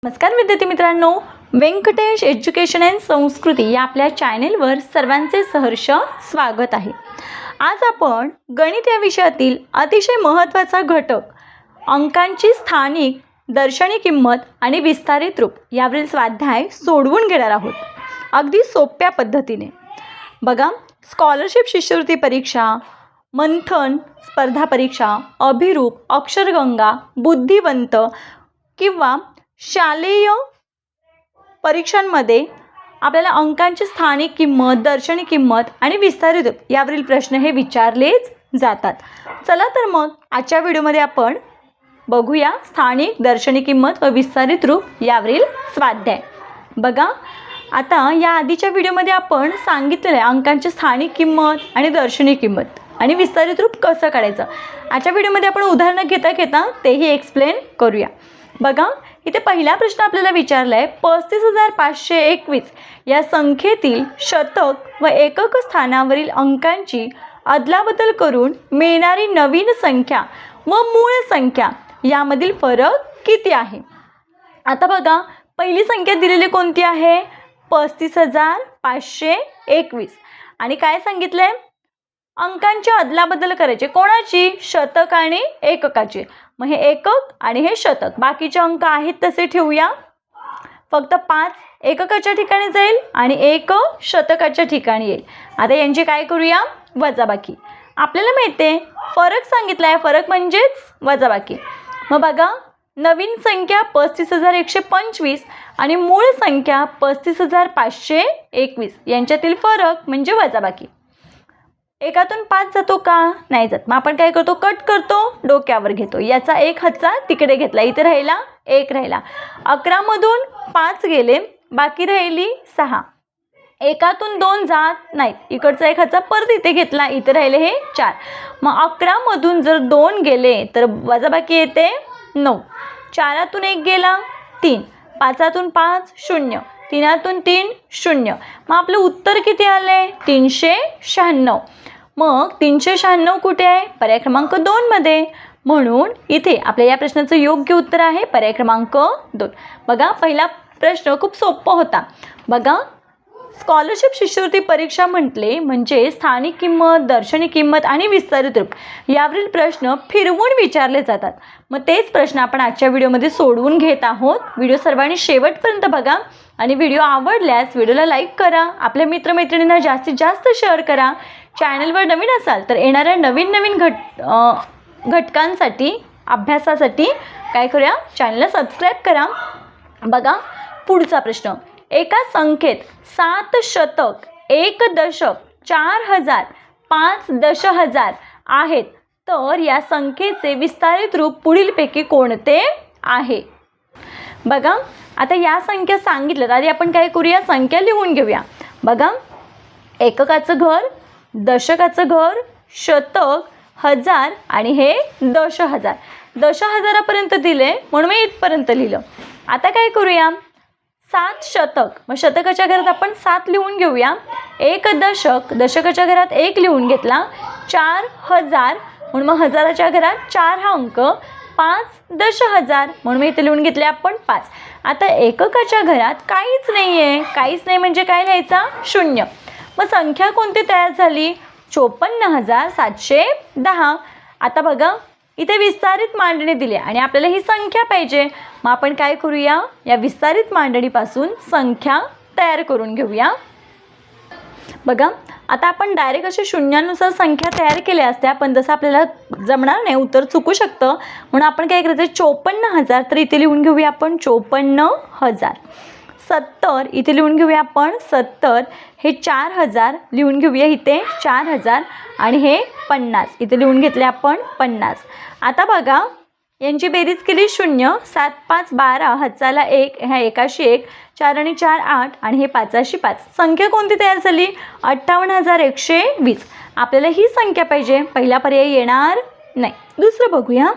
नमस्कार विद्यार्थी मित्रांनो, व्यंकटेश एज्युकेशन अँड संस्कृती या आपल्या चॅनेलवर सर्वांचे सहर्ष स्वागत आहे। आज आपण गणित या विषयातील अतिशय महत्त्वाचा घटक अंकांची स्थानिक दर्शनी किंमत आणि विस्तारित रूप यावरील स्वाध्याय सोडवून घेणार आहोत, अगदी सोप्या पद्धतीने। बघा, स्कॉलरशिप शिष्यवृत्ती परीक्षा, मंथन स्पर्धा परीक्षा, अभिरूप, अक्षरगंगा, बुद्धिवंत किंवा शालेय परीक्षांमध्ये आपल्याला अंकांची स्थानिक किंमत, दर्शनी किंमत आणि विस्तारित रूप यावरील प्रश्न हे विचारलेच जातात। चला तर मग आजच्या व्हिडिओमध्ये आपण बघूया स्थानिक, दर्शनी किंमत व विस्तारित रूप यावरील स्वाध्याय। बघा, आता या आधीच्या व्हिडिओमध्ये आपण सांगितलेलं आहे अंकांची स्थानिक किंमत आणि दर्शनी किंमत आणि विस्तारित रूप कसं काढायचं। आजच्या व्हिडिओमध्ये आपण उदाहरणं घेता तेही एक्सप्लेन करूया। बघा, इथे पहिला प्रश्न आपल्याला विचारला आहे, 35,521 या संख्येतील शतक व एकक स्थानावरील अंकांची अदलाबदल करून मिळणारी नवीन संख्या व मूळ संख्या यामधील फरक किती आहे। आता बघा, पहिली संख्या दिलेली कोणती आहे, 35,521 आणि काय सांगितलं आहे, अंकांची अदलाबदल करायची, कोणाची, शतक आणि एककाची। मग हे एकक आणि हे शतक, बाकीचे अंक आहेत तसे ठेवूया, फक्त 5 एककाच्या ठिकाणी जाईल आणि 1 शतकाच्या ठिकाणी येईल। आता यांची काय करूया, वजाबाकी। आपल्याला माहिती आहे फरक सांगितला आहे, फरक म्हणजेच वजाबाकी। मग बघा, नवीन संख्या 35,125 आणि मूळ संख्या 35,521 यांच्यातील फरक म्हणजे वजाबाकी। एकातून 5 जातो का, नाही जात। मग आपण काय करतो, कट करतो, डोक्यावर घेतो, याचा 1 हातचा तिकडे घेतला, इथे राहिला 1 राहिला। 11 मधून 5 गेले, बाकी राहिली 6। एकातून 2 जात नाहीत, इकडचा 1 हातचा परत इथे घेतला, इथे राहिले हे 4। मग 11 मधून जर 2 गेले तर वजाबाकी येते 9। 4तून 1 गेला 3, 5तून 5 0, 3तून 3 0। मग आपलं उत्तर किती आले, 396। मग 396 कुठे आहे, पर्याय क्रमांक 2 मध्ये, म्हणून इथे आपल्या या प्रश्नाचं योग्य उत्तर आहे पर्याय क्रमांक 2। बघा, पहिला प्रश्न खूप सोपा होता। बघा, स्कॉलरशिप शिष्यवृत्ती परीक्षा म्हटले म्हणजे स्थानिक किंमत, दर्शनी किंमत आणि विस्तारित रूप यावरील प्रश्न फिरवून विचारले जातात। मग तेच प्रश्न आपण आजच्या व्हिडिओमध्ये सोडवून घेत आहोत। व्हिडिओ सर्वांनी शेवटपर्यंत बघा आणि व्हिडिओ आवडल्यास व्हिडिओला लाईक करा, आपल्या मित्रमैत्रिणींना जास्तीत जास्त शेअर करा। चॅनलवर नवीन असाल तर येणाऱ्या नवीन घटकांसाठी, अभ्यासासाठी काय करूया, चॅनलला सबस्क्राईब करा। बघा, पुढचा प्रश्न, एका संख्येत 7 शतक, 1 दशक, 4,000, 5 दशहजार आहेत, तर या संख्येचे विस्तारित रूप पुढीलपैकी कोणते आहे। बघा, आता या संख्या सांगितल्यात, आधी आपण काय करूया, संख्या लिहून घेऊया। बघा, एककाचं घर, दशकाचं घर, शतक, हजार आणि हे दशहजार। दशहजारापर्यंत दिले म्हणून मी इथपर्यंत लिहिलं। आता काय करूया, 7 शतक, मग शतकाच्या घरात आपण 7 लिहून घेऊया। 1 दशक, दशकाच्या घरात 1 लिहून घेतला। 4,000 म्हणून मग हजाराच्या घरात 4 हा अंक। 5 दशहजार म्हणून इथे लिहून घेतले आपण 5। आता एककाच्या घरात काहीच नाही आहे, काहीच नाही म्हणजे काय लिहायचा, 0। मग संख्या कोणती तयार झाली, 54,710। आता बघा, इथे विस्तारित मांडणी दिली आणि आपल्याला ही संख्या पाहिजे। मग आपण काय करूया, या विस्तारित मांडणीपासून संख्या तयार करून घेऊया। बघा, आता आपण डायरेक्ट असे शून्यानुसार संख्या तयार केल्या असत्या, पण तसं आपल्याला जमणार नाही, उत्तर चुकू शकतं, म्हणून आपण काय करायचं, 54,000 तर इथे लिहून घेऊया आपण 54,000। 70 इथे लिहून घेऊया आपण 70, हे 4,000 लिहून घेऊया इथे 4,000 आणि हे 50 इथे लिहून घेतले आपण 50। आता बघा, यांची बेरीज केली 0, 7 5 12, हजाला 1, ह्या एकाशी 1, 4 आणि 4 8 आणि हे 5 5। संख्या कोणती तयार झाली, 58,120। आपल्याला ही संख्या पाहिजे, पहिला पर्याय येणार नाही। दुसरं बघूया।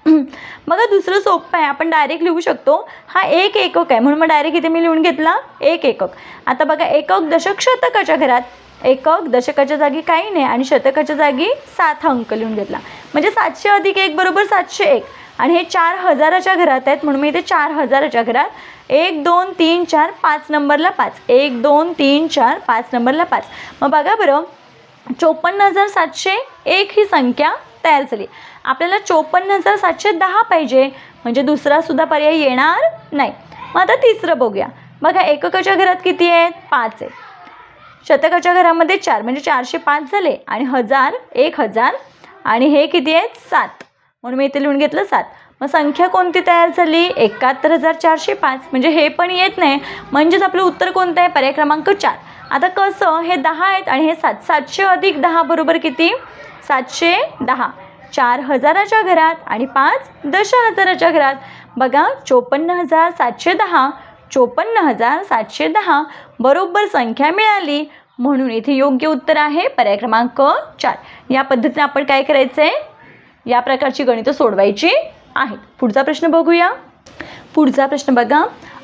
बघा, दुसरं सोपं आहे, आपण डायरेक्ट लिहू शकतो। हा 1 एकक आहे म्हणून मग डायरेक्ट इथे मी लिहून घेतला 1 एकक। आता बघा, एकक दशक शतकाच्या घरात, एकक दशकाच्या जागी काही नाही आणि शतकाच्या जागी 7 हा अंक लिहून घेतला, म्हणजे 700 अधिक 1 बरोबर 701 आणि हे 4,000च्या घरात आहेत म्हणून मी इथे 4,000च्या घरात 1 2 3 4 5 नंबरला 5, 1 2 3 4 5 नंबरला 5. मग बघा बरं, 54,701 ही संख्या तयार झाली. आपल्याला 54,710 पाहिजे, म्हणजे दुसरासुद्धा पर्याय येणार नाही. मग आता तिसरं बघूया. बघा, एककाच्या घरात किती आहेत? 5 आहे. शतकाच्या घरामध्ये 4, म्हणजे 405 झाले. आणि 1000 1000, आणि हे किती आहेत? 7, म्हणून मी इथे लिहून घेतलं 7. मग संख्या कोणती तयार झाली? 71,405. म्हणजे हे पण येत नाही, म्हणजेच आपलं उत्तर कोणतं आहे? पर्याय क्रमांक 4. आता कसं, हे 10 आहेत आणि हे 7, 700 अधिक 10 बरोबर किती? 710. 4 हजाराच्या घरात आणि 5 दशहजाराच्या घरात. बघा, 54,710, 54,710 बरोबर संख्या मिळाली, म्हणून इथे योग्य उत्तर आहे पर्याय क्रमांक 4. या पद्धतीने आपण काय करायचं आहे? या प्रकारची गणितं सोडवायची आहेत. पुढचा प्रश्न बघूया. पुढचा प्रश्न बघा,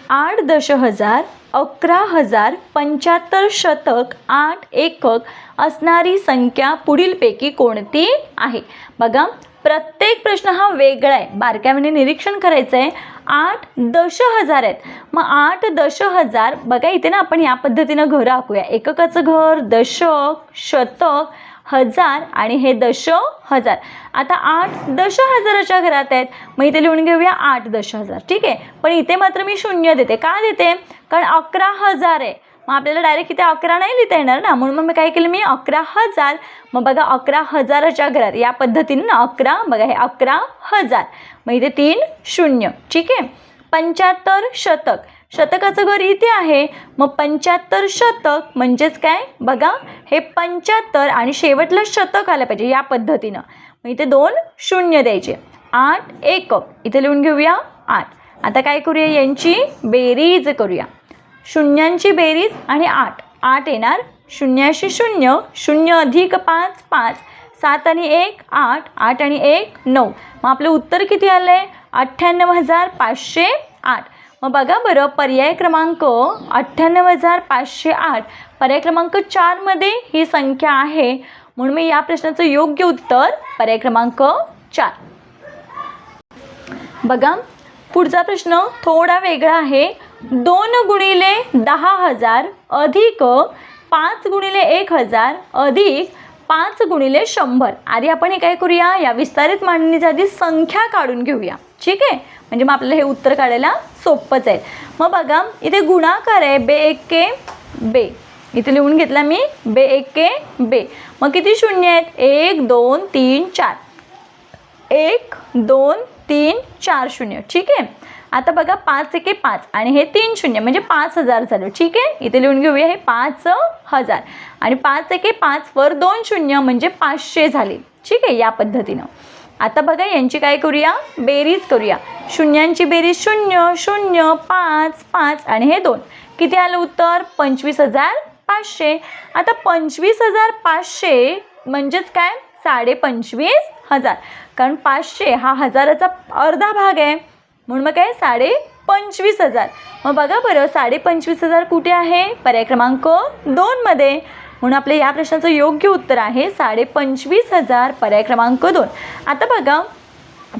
8 दशहजार, 11,000, 75 शतक, 8 एकक असणारी संख्या पुढीलपैकी कोणती आहे? बघा, प्रत्येक प्रश्न हा वेगळा आहे, बारकाईने निरीक्षण करायचं आहे. 8 दशहजार आहेत. मग 8 दशहजार, बघा इथे ना आपण या पद्धतीनं घरं आखूया. एककाचं घर, दशक, शतक, हजार, आणि हे दशहजार. आता 8 दशहजाराच्या घरात आहेत, मग इथे लिहून घेऊया 8 दशहजार. ठीक आहे, पण इथे मात्र मी 0 देते. का देते? कारण 11,000 आहे. मग आपल्याला डायरेक्ट इथे 11 नाही लिहिता येणार ना, म्हणून मग मी काय केलं? मी 11,000. मग बघा, 11,000च्या घरात या पद्धतीने ना 11, बघा हे 11,000, मग इथे 3 0. ठीक आहे. 75 शतक, शतकाचं घर इथे आहे, मग 75 शतक म्हणजेच काय? बघा, हे 75 आणि शेवटला शतक आलं पाहिजे या पद्धतीनं. मग इथे 2 0 द्यायचे. 8 एकक, इथे लिहून घेऊया 8. आता काय करूया? यांची बेरीज करूया. शून्यांची बेरीज आणि 8, 8 येणार. 0 0, 0 अधिक 5 5, 7 आणि 1 8, 8 आणि 1 9. मग आपलं उत्तर किती आलं आहे? 98,508. मग बघा बरं, पर्याय क्रमांक 98,508 पर्याय क्रमांक 4मध्ये ही संख्या आहे, म्हणून मी या प्रश्नाचं योग्य उत्तर पर्याय क्रमांक 4. बघा, पुढचा प्रश्न थोडा वेगळा आहे. 2 गुणिले 10,000 अधिक 5 गुणिले 1,000 अधिक 5 गुणिले 100. आधी आपण हे काय करूया? या विस्तारित मांडणीच्या आधी संख्या काढून घेऊया. ठीक आहे, म्हणजे मग आपल्याला हे उत्तर काढायला सोपंच आहे. मग बघा, इथे गुणाकार आहे, बे एके बे, इथे लिहून घेतला मी बे एके बे. मग किती शून्य आहेत? 1 2 3 4, 1 2 3 4 0. ठीक आहे. आता बघा, 5 एके 5 आणि हे 3 0 म्हणजे 5,000 झालं. ठीक आहे, इथे लिहून घेऊया हे 5,000, आणि 5 एके 5 वर 2 0 म्हणजे 500 झाले. ठीक आहे, या पद्धतीनं. आता बघा, यांची काय करूया? बेरीज करूया. शून्यांची बेरीज 0 0 5 5 आणि हे 2. किती आलं उत्तर? 25,500. आता 25,500 म्हणजेच काय? 25,500, कारण 500 हा हजाराचा अर्धा भाग आहे, म्हणून मग काय? 25,500. मग बघा बरं, 25,500 कुठे आहे? पर्याय क्रमांक 2मध्ये, म्हणून आपल्या या प्रश्नाचं योग्य उत्तर आहे 25,500 पर्याय क्रमांक 2. आता बघा,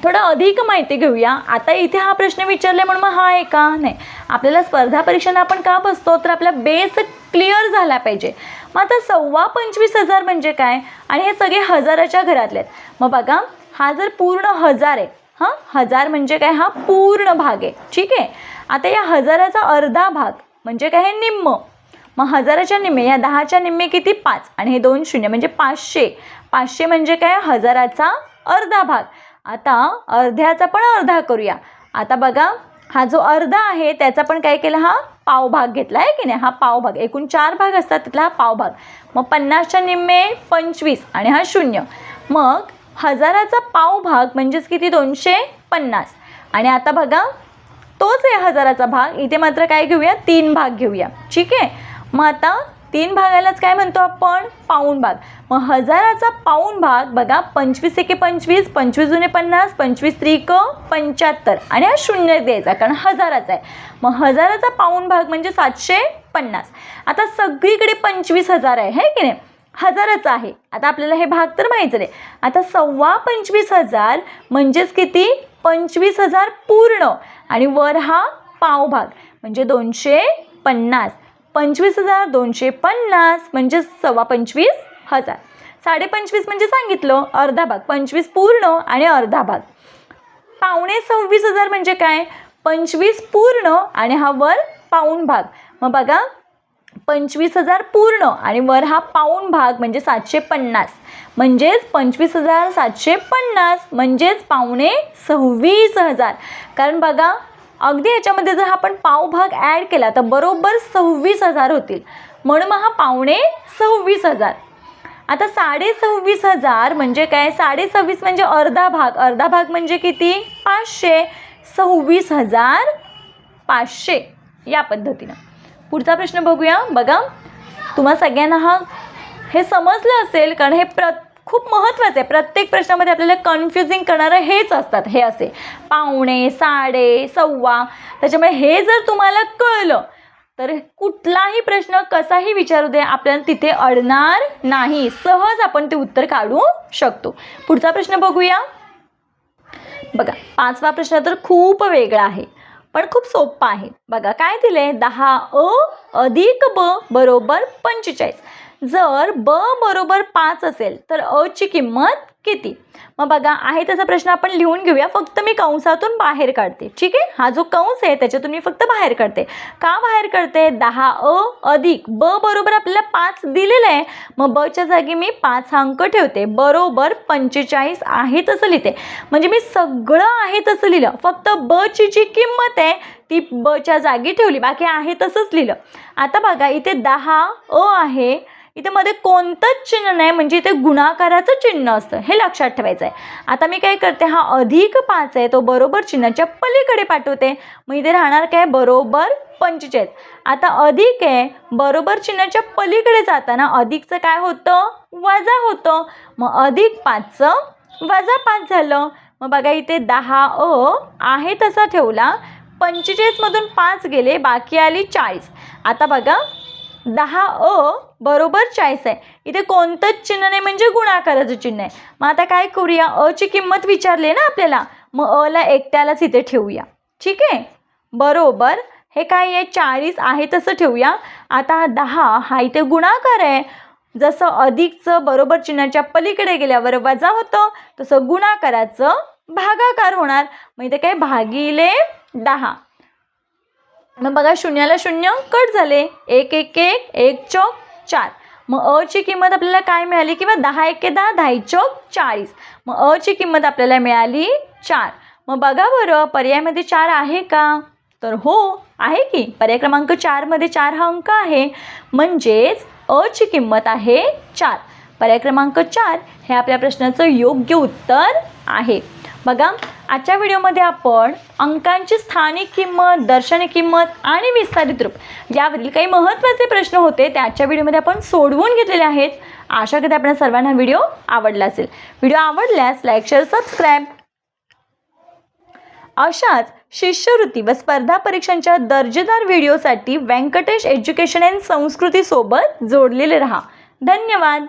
थोडं अधिक माहिती घेऊया. आता इथे हा प्रश्न विचारला म्हणून मग हा आहे का? नाही. आपल्याला स्पर्धा परीक्षांना आपण का बसतो? तर आपला बेस क्लिअर झाला पाहिजे. मग आता 25,500 म्हणजे काय? आणि हे सगळे हजाराच्या घरातले आहेत. मग बघा, हा जर पूर्ण 1000 आहे, हां, 1000 म्हणजे काय? हा पूर्ण भाग आहे. ठीक आहे. आता या हजाराचा अर्धा भाग म्हणजे काय? हे निम्म. मग हजाराच्या निम्मे, या 10च्या निम्मे किती? 5 आणि हे 2 0 म्हणजे 500. 500 म्हणजे काय? हजाराचा अर्धा भाग. आता अर्ध्याचा पण अर्धा करूया. आता बघा, हा जो अर्धा आहे त्याचा पण काय केला? हा पाव भाग घेतला आहे की नाही? हा पाव भाग, एकूण 4 भाग असतात त्यातला हा पाव भाग. मग 50च्या निम्मे 25 आणि हा 0. मग हजाराचा पाव भाग म्हणजेच किती? 250. आणि आता बघा, तोच आहे हजाराचा भाग. इथे मात्र काय घेऊया? 3 भाग घेऊया. ठीक आहे. मग आता 3 भागालाच काय म्हणतो आपण? पाऊण भाग. मग हजाराचा पाऊण भाग बघा, 25 एके 25, 25 दुने 50, 25 त्रिक 75 आणि हा 0 द्यायचा कारण हजाराचा आहे. मग हजाराचा पाऊण भाग म्हणजे 750. आता सगळीकडे 25,000 आहे, है की नाही? हजाराचा आहे. आता आपल्याला हे भाग तर माहीत झाले. आता 25,000 म्हणजेच किती? 25,000 पूर्ण आणि वर हा पाव भाग म्हणजे 250. 25,000 250 म्हणजे 25,000. 25.5 म्हणजे सांगितलं अर्धा भाग, 25 पूर्ण आणि अर्धा भाग. 25,000 म्हणजे काय, 25 पूर्ण आणि हा वर पाऊण भाग. मग बघा 25,000 पूर्ण आणि वर हा पाऊण भाग म्हणजे 750, म्हणजेच 25,750 म्हणजेच 25,000. कारण बघा अगदी ह्याच्यामध्ये जर आपण पाव भाग ॲड केला तर बरोबर 26,000 होतील, म्हणून मग हा 25,000. आता 26,500 म्हणजे काय, 26.5 म्हणजे अर्धा भाग, अर्धा भाग म्हणजे किती 500, 26,500 या पद्धतीनं. पुढचा प्रश्न बघूया. बघा तुम्हा सगळ्यांना हे समजलं असेल, कारण हे खूप महत्त्वाचं आहे. प्रत्येक प्रश्नामध्ये आपल्याला कन्फ्युजिंग करणारं हेच असतात, हे असे पावणे, साडे, सव्वा. त्याच्यामुळे हे जर तुम्हाला कळलं तर कुठलाही प्रश्न कसाही विचारू दे आपल्याला तिथे अडणार नाही, सहज आपण ते उत्तर काढू शकतो. पुढचा प्रश्न बघूया. बघा 5वा प्रश्न तर खूप वेगळा आहे पण खूप सोपा आहे. बघा काय दिले, 10a अधिक b बरोबर 45. जर b बरोबर 5 असेल तर a ची किंमत किती. मग बघा आहे त्याचा प्रश्न आपण लिहून घेऊया. फक्त मी कंसातून बाहेर काढते, ठीक आहे. हा जो कंस आहे त्याच्यातून मी फक्त बाहेर काढते. का बाहेर काढते, 10a अधिक b बरोबर आपल्याला 5 दिलेलं आहे. मग b च्या जागी मी 5 हा अंक ठेवते, बरोबर 45 आहे तसं लिहिते. म्हणजे मी सगळं आहे तसं लिहिलं, फक्त b ची जी किंमत आहे ती b च्या जागी ठेवली, बाकी आहे तसंच लिहिलं. आता बघा इथे 10a आहे, इथे मध्ये कोणतंच चिन्ह नाही, म्हणजे इथे गुणाकाराचं चिन्ह असतं, हे लक्षात ठेवायचं आहे. आता मी काय करते, हा अधिक 5 आहे तो बरोबर चिन्हाच्या पलीकडे पाठवते. मग इथे राहणार काय, बरोबर 45. आता अधिक आहे, बरोबर चिन्हाच्या पलीकडे जाताना अधिकचं काय होतं, वजा होतं. मग अधिक 5चं वजा 5 झालं. मग बघा इथे 10a आहे तसा ठेवला, 45 मधून 5 गेले, बाकी आली 40. आता बघा 10a बरोबर 40 आहे, इथे कोणतंच चिन्ह नाही म्हणजे गुणाकाराचं चिन्ह आहे. मग आता काय करूया, a ची किंमत विचारली ना आपल्याला, मग a ला एकट्यालाच इथे ठेवूया, ठीक आहे. बरोबर हे काय आहे, 40 आहे तसं ठेवूया. आता 10 हा इथे गुणाकार आहे, जसं अधिकचं बरोबर चिन्हाच्या पलीकडे गेल्यावर वजा होतं तसं गुणाकाराचं भागाकार होणार. मग इथे काय, भागिले 10. मग बघा शून्याला शून्य कट झाले, 1 1 1 1 चौक 4. मग a ची किंमत आपल्याला काय मिळाली, किंवा 10 1 10 10 चौक 40. मग a ची किंमत आपल्याला मिळाली 4. मग बघा बरं पर्यायामध्ये 4 आहे का, तर हो आहे की. पर्याय क्रमांक 4 मध्ये 4 हा अंक आहे, म्हणजेच a ची किंमत आहे 4. पर्याय क्रमांक 4 हे आपल्या प्रश्नाचं योग्य उत्तर आहे. बघा आजच्या व्हिडिओमध्ये आपण अंकांची स्थानिक किंमत, दर्शनी किंमत आणि विस्तारित रूप यावरील काही महत्त्वाचे प्रश्न होते ते आजच्या व्हिडिओमध्ये आपण सोडवून घेतलेले आहेत. आशा करते आपल्या सर्वांना व्हिडिओ आवडला असेल. व्हिडिओ आवडल्यास लाईक, शेअर, सबस्क्राईब. अशाच शिष्यवृत्ती व स्पर्धा परीक्षांच्या दर्जेदार व्हिडिओसाठी व्यंकटेश एज्युकेशन अँड संस्कृती सोबत जोडलेले रहा. धन्यवाद.